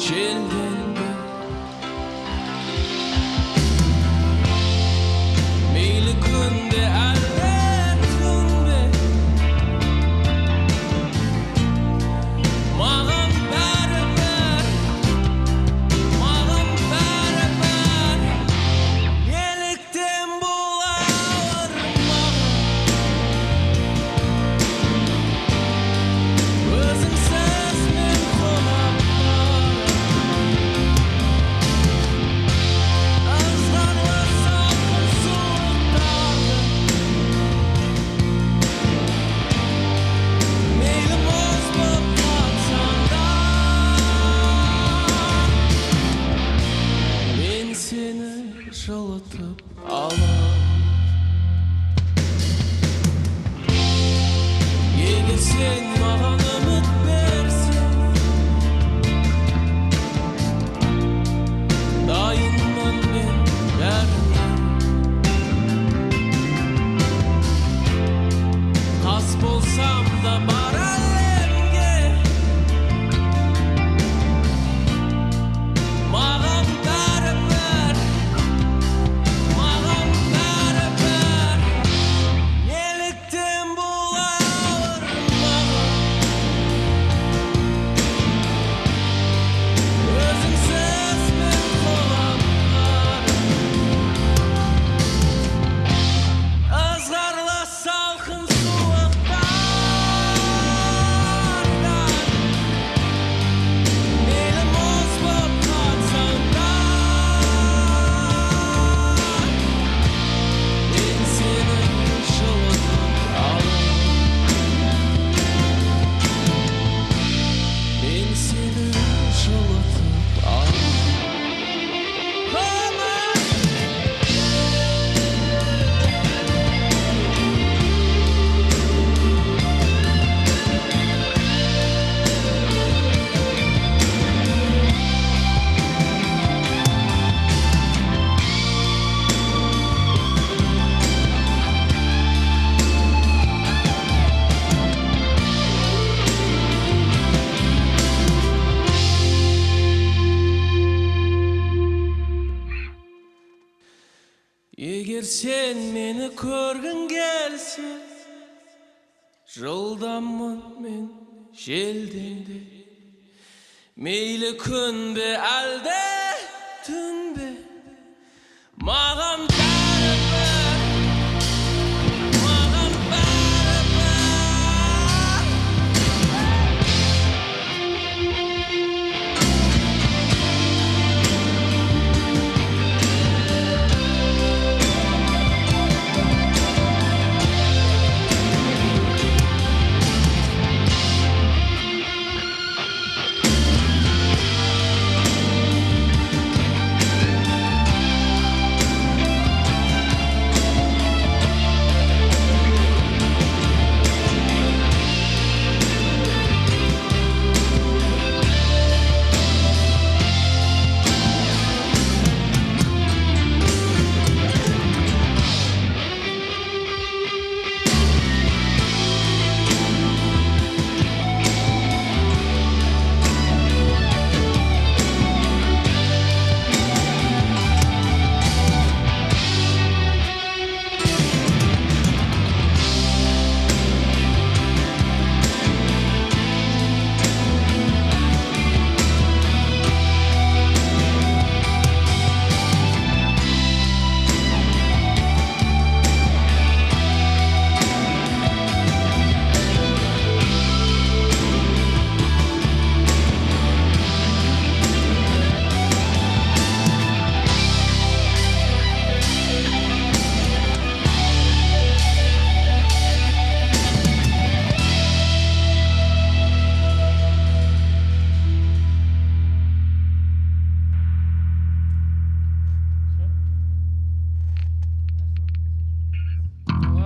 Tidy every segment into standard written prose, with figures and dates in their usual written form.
желденді. Мейлі күнде әлде түнде, маған бәрібір, маған бәрібір. Неліктен бұл ауыр маған, өзіңсіз мен қонақ ызғарлы салқын суықтарды. Мейлі мұз боп қатсаң да, мен сені жылытып алам. Егер сен маған үміт берсең, дайынмын мен бәріне. Қас болсам да бар әлемге, маған бәрібір, маған бәрібір. Неліктен бұл ауыр маған, өзіңсіз мен қоламын. Ызғарлы салқын суықтардан, мейлі мұз боп қатсаң да, мен сені жылытып алам. Мен сені жылытып алам. Егер сен мені көргің келсе, жылдаммын мен желденде. Мейлі күн бе әлде түн бе, маған бәрібір, маған бәрібір.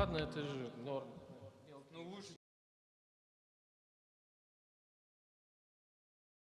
Ладно, это же норм. Ну, лучше